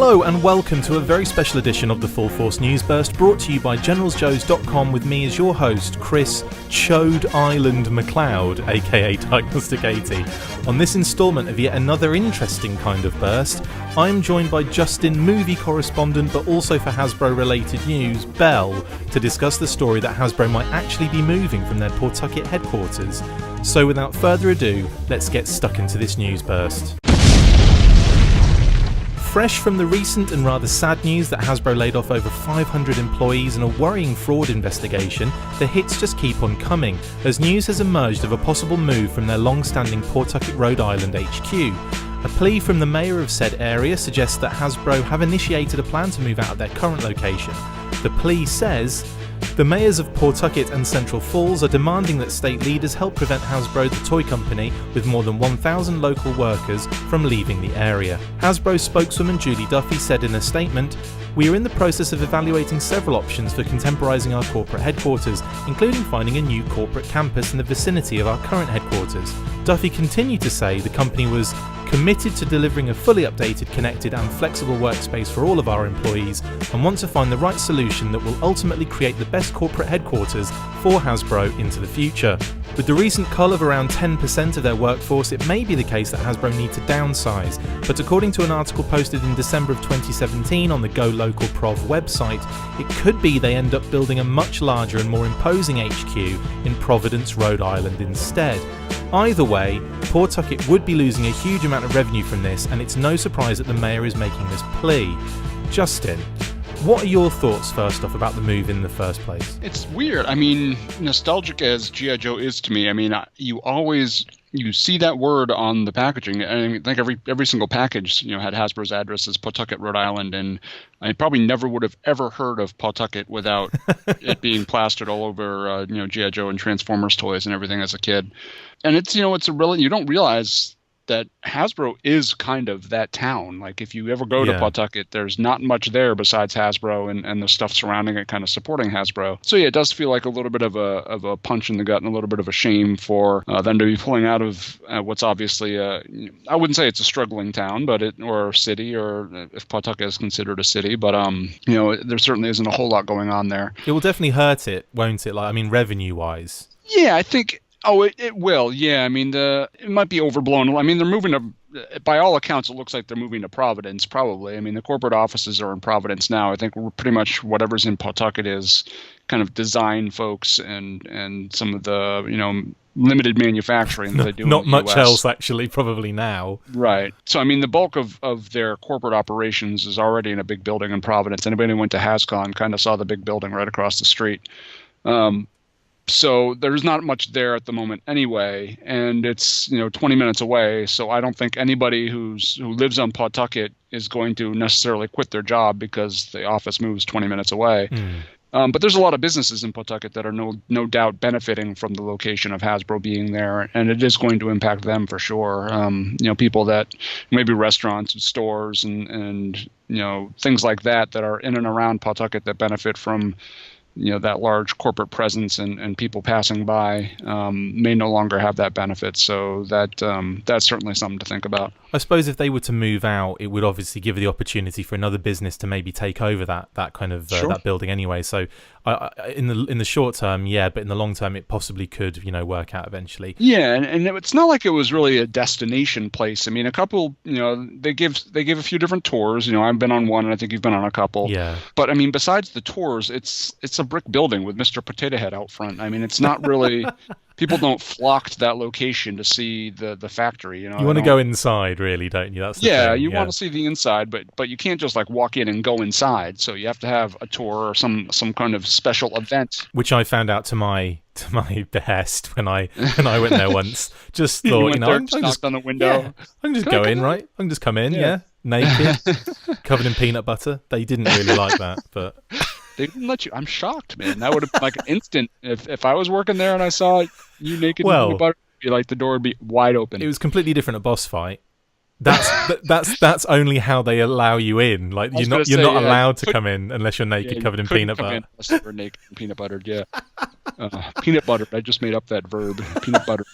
Hello and welcome to a very special edition of the Full Force News Burst, brought to you by GeneralsJoes.com with me as your host, Chris Chode Island McLeod, aka Diagnostic 80. On this instalment of yet another interesting kind of burst, I'm joined by Justin Movie Correspondent, but also for Hasbro related news, Belle, to discuss the story that Hasbro might actually be moving from their Pawtucket headquarters. So without further ado, let's get stuck into this news burst. Fresh from the recent and rather sad news that Hasbro laid off over 500 employees in a worrying fraud investigation, the hits just keep on coming, as news has emerged of a possible move from their long-standing Pawtucket, Rhode Island HQ. A plea from the mayor of said area suggests that Hasbro have initiated a plan to move out of their current location. The plea says, the mayors of Pawtucket and Central Falls are demanding that state leaders help prevent Hasbro, the toy company, with more than 1,000 local workers, from leaving the area. Hasbro spokeswoman Julie Duffy said in a statement, "We are in the process of evaluating several options for contemporizing our corporate headquarters, including finding a new corporate campus in the vicinity of our current headquarters." Duffy continued to say the company was committed to delivering a fully updated, connected and flexible workspace for all of our employees and want to find the right solution that will ultimately create the best corporate headquarters for Hasbro into the future. With the recent cull of around 10% of their workforce, it may be the case that Hasbro need to downsize, but according to an article posted in December of 2017 on the Go Local Prov website, it could be they end up building a much larger and more imposing HQ in Providence, Rhode Island instead. Either way, Pawtucket would be losing a huge amount of revenue from this, and it's no surprise that the mayor is making this plea. Justin, what are your thoughts first off about the move in the first place? It's weird. I mean, nostalgic as G.I. Joe is to me, I mean, you see that word on the packaging. I think every single package, had Hasbro's address as Pawtucket, Rhode Island, and I probably never would have ever heard of Pawtucket without it being plastered all over, G.I. Joe and Transformers toys and everything as a kid. And it's you don't realize that Hasbro is kind of that town. Like if you ever go to Pawtucket, there's not much there besides Hasbro and the stuff surrounding it kind of supporting Hasbro. So yeah, it does feel like a little bit of a punch in the gut and a little bit of a shame for them to be pulling out of what's obviously I wouldn't say it's a struggling town, or city, or if Pawtucket is considered a city, but there certainly isn't a whole lot going on there. It will definitely hurt it, won't it? Revenue wise. Yeah, I think. Oh, it will. Yeah, I mean, it might be overblown. I mean, they're moving to, by all accounts, it looks like they're moving to Providence, probably. I mean, the corporate offices are in Providence now. I think pretty much whatever's in Pawtucket is kind of design folks and some of the, limited manufacturing that they do Not in the much US. else, actually, probably now. Right. So, I mean, the bulk of their corporate operations is already in a big building in Providence. Anybody who went to HasCon kind of saw the big building right across the street. So there's not much there at the moment anyway, and it's 20 minutes away. So I don't think anybody who lives on Pawtucket is going to necessarily quit their job because the office moves 20 minutes away. But there's a lot of businesses in Pawtucket that are no doubt benefiting from the location of Hasbro being there, and it is going to impact them for sure. People that maybe restaurants, stores, and things like that are in and around Pawtucket that benefit from that large corporate presence and people passing by may no longer have that benefit. So that's certainly something to think about. I suppose if they were to move out, it would obviously give the opportunity for another business to maybe take over that kind of that building anyway. So in the short term, yeah, but in the long term, it possibly could work out eventually. Yeah, and it's not like it was really a destination place. I mean, a couple, they give a few different tours. I've been on one, and I think you've been on a couple. Yeah. But I mean, besides the tours, it's a brick building with Mr. Potato Head out front. I mean, it's not really. People don't flock to that location to see the factory. You want to go inside, really, don't you? That's the thing. You want to see the inside, but you can't just walk in and go inside. So you have to have a tour or some kind of special event. Which I found out to my behest when I went there once. Just thought, I'm just on the window. Yeah, I can just go in, right? I can just come in, naked, covered in peanut butter. They didn't really like that, but. They didn't let you. I'm shocked, man. That would have been an instant. If I was working there and I saw you naked in peanut butter, it'd be like the door would be wide open. It was completely different at Boss Fight. That's only how they allow you in. You're not allowed to come in unless you're naked, covered in peanut butter. Unless you were naked and peanut buttered. Yeah, peanut buttered. I just made up that verb. Peanut buttered.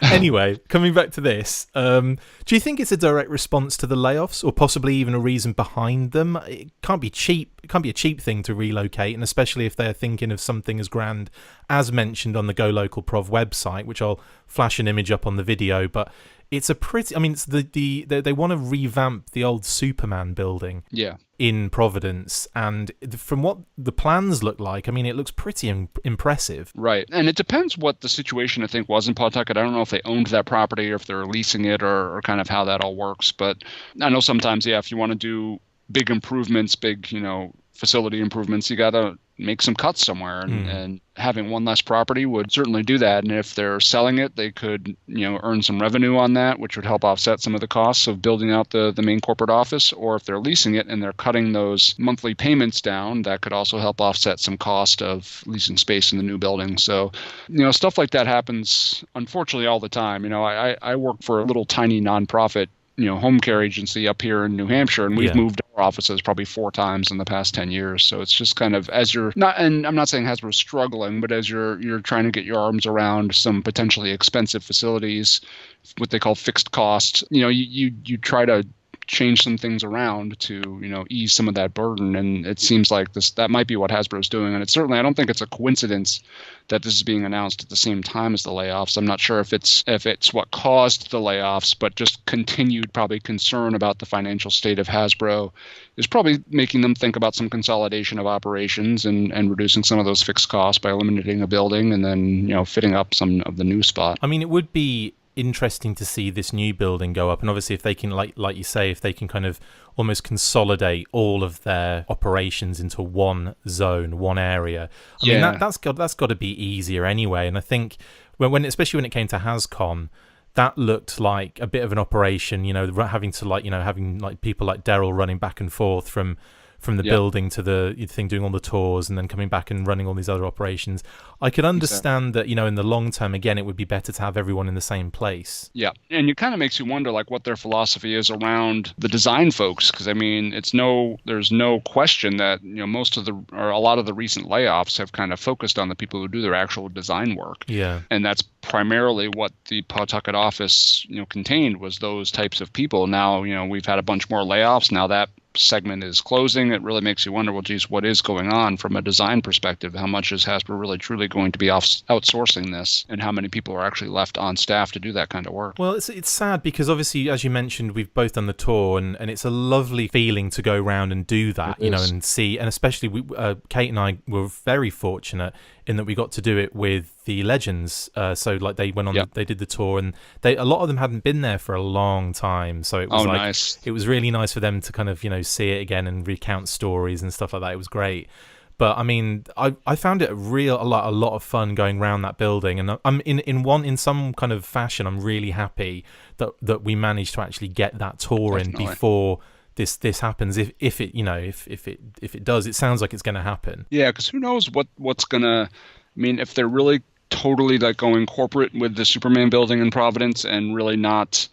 Anyway, coming back to this, do you think it's a direct response to the layoffs, or possibly even a reason behind them? It can't be cheap. It can't be a cheap thing to relocate, and especially if they're thinking of something as grand as mentioned on the Go Local Prov website, which I'll flash an image up on the video. But it's a pretty. I mean, it's they want to revamp the old Superman building. Yeah. In Providence, and from what the plans look like, I mean, it looks pretty impressive. Right, and it depends what the situation I think was in Pawtucket. I don't know if they owned that property or if they're leasing it, or kind of how that all works. But I know sometimes, if you want to do big improvements, big facility improvements, you got to make some cuts somewhere, and having one less property would certainly do that. And if they're selling it, they could earn some revenue on that, which would help offset some of the costs of building out the main corporate office. Or if they're leasing it and they're cutting those monthly payments down, that could also help offset some cost of leasing space in the new building. So stuff like that happens unfortunately all the time. I work for a little tiny nonprofit home care agency up here in New Hampshire, and we've moved our offices probably 4 times in the past 10 years. So it's just kind of, as you're not, and I'm not saying Hasbro's struggling, but as you're trying to get your arms around some potentially expensive facilities, what they call fixed costs, you try to change some things around to ease some of that burden. And it seems like that might be what Hasbro's doing. And it's certainly, I don't think it's a coincidence that this is being announced at the same time as the layoffs. I'm not sure if it's what caused the layoffs, but just continued probably concern about the financial state of Hasbro is probably making them think about some consolidation of operations and reducing some of those fixed costs by eliminating a building and then fitting up some of the new spot. I mean, it would be interesting to see this new building go up, and obviously if they can, like you say, if they can kind of almost consolidate all of their operations into one zone, one area. I mean, that's got to be easier anyway. And I think especially when it came to HasCon, that looked like a bit of an operation. Having to people like Daryl running back and forth from the building to the thing, doing all the tours, and then coming back and running all these other operations. I could understand that, in the long term, again, it would be better to have everyone in the same place. Yeah. And it kind of makes you wonder, what their philosophy is around the design folks. Because, I mean, there's no question that, a lot of the recent layoffs have kind of focused on the people who do their actual design work. Yeah. And that's primarily what the Pawtucket office, contained, was those types of people. Now, we've had a bunch more layoffs. Now that segment is closing. It really makes you wonder, well, geez, what is going on from a design perspective? How much is Hasbro really truly going to be outsourcing this, and how many people are actually left on staff to do that kind of work? Well, it's sad because obviously, as you mentioned, we've both done the tour, and it's a lovely feeling to go around and do that, and see, and especially Kate and I were very fortunate in that we got to do it with the Legends. So they went on, they did the tour, and a lot of them hadn't been there for a long time. So it was nice. It was really nice for them to kind of, see it again and recount stories and stuff like that. It was great. But I mean, I found it a lot of fun going around that building, and I'm in some kind of fashion, I'm really happy that we managed to actually get that tour in before this happens. If it does, it sounds like it's going to happen. Yeah, because who knows what's gonna. I mean, if they're really totally going corporate with the Superman building in Providence and really not.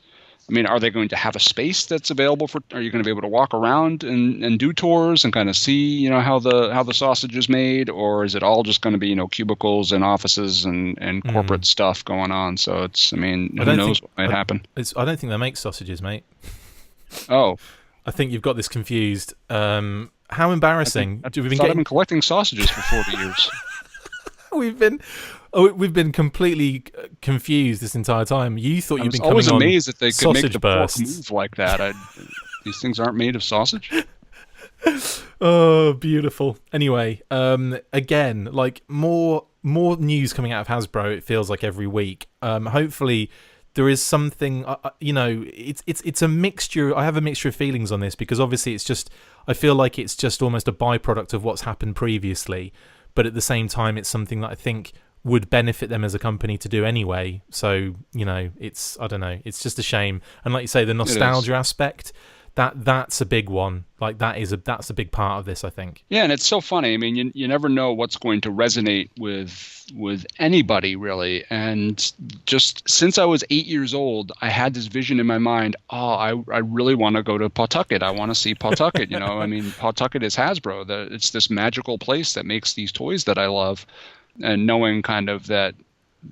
I mean, are they going to have a space that's available for? Are you going to be able to walk around and do tours and kind of see, how the sausage is made, or is it all just going to be, cubicles and offices and corporate stuff going on? So it's, I mean, who knows what might happen? I don't think they make sausages, mate. Oh, I think you've got this confused. How embarrassing! I've been collecting sausages for 40 years. We've been completely confused this entire time. You thought you'd been coming on. I was always amazed that they could make the bursts. pork move like that. These things aren't made of sausage. Oh, beautiful. Anyway, again, more news coming out of Hasbro. It feels like every week. Hopefully, there is something. It's a mixture. I have a mixture of feelings on this because obviously I feel like it's just almost a byproduct of what's happened previously. But at the same time, it's something that I think would benefit them as a company to do anyway. So, it's, I don't know, it's just a shame. And like you say, the nostalgia aspect, that's a big one. That's a big part of this, I think. Yeah, and it's so funny. I mean, you never know what's going to resonate with anybody, really. And just since I was 8 years old, I had this vision in my mind, I really want to go to Pawtucket. I want to see Pawtucket, I mean, Pawtucket is Hasbro. It's this magical place that makes these toys that I love. And knowing kind of that,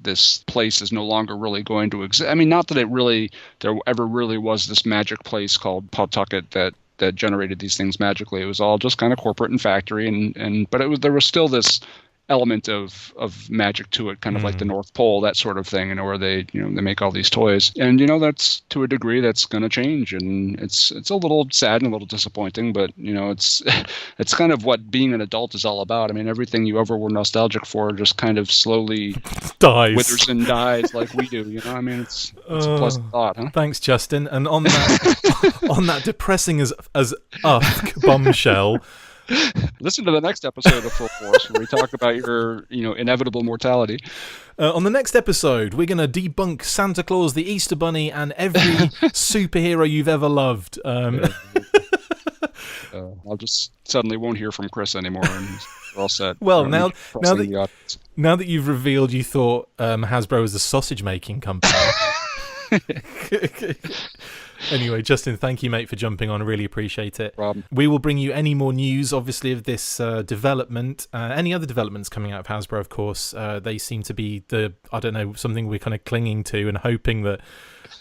this place is no longer really going to exist. I mean, not that there ever really was this magic place called Pawtucket that generated these things magically. It was all just kind of corporate and factory, but there was still this element of magic to it, kind of like the North Pole, that sort of thing, where they make all these toys. And that's, to a degree, that's going to change, and it's a little sad and a little disappointing, but it's it's kind of what being an adult is all about. I mean, everything you ever were nostalgic for just kind of slowly withers and dies like we do. I mean, it's a pleasant thought, huh? Thanks, Justin. And on that on that depressing as bombshell, listen to the next episode of Full Force where we talk about your inevitable mortality. On the next episode, we're going to debunk Santa Claus, the Easter Bunny, and every superhero you've ever loved. I'll just suddenly won't hear from Chris anymore, and we're all set. Well, now that you've revealed you thought Hasbro was a sausage making company. Anyway, Justin, thank you, mate, for jumping on. I really appreciate it. Problem. We will bring you any more news, obviously, of this development. Any other developments coming out of Hasbro, of course. They seem to be something we're kind of clinging to and hoping that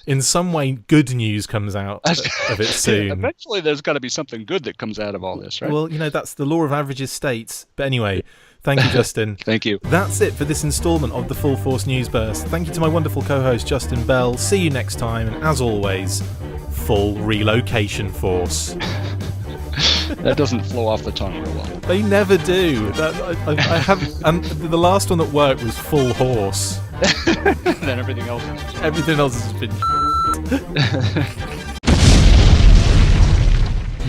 in some way good news comes out of it soon. Eventually, there's got to be something good that comes out of all this, right? Well, that's the law of averages states. But anyway, thank you, Justin. Thank you. That's it for this instalment of the Full Force News Burst. Thank you to my wonderful co-host, Justin Bell. See you next time, and as always, full relocation force. That doesn't flow off the tongue real well. They never do. I have, and the last one that worked was full horse. Then everything else has been.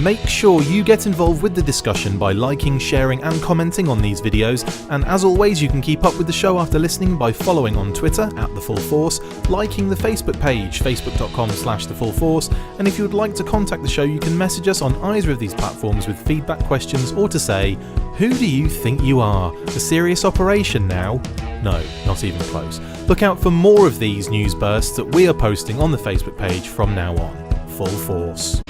Make sure you get involved with the discussion by liking, sharing and commenting on these videos, and as always you can keep up with the show after listening by following on Twitter @TheFullForce, liking the Facebook page facebook.com/TheFullForce, and if you would like to contact the show you can message us on either of these platforms with feedback, questions, or to say, who do you think you are? A serious operation now? No, not even close. Look out for more of these news bursts that we are posting on the Facebook page from now on. Full Force.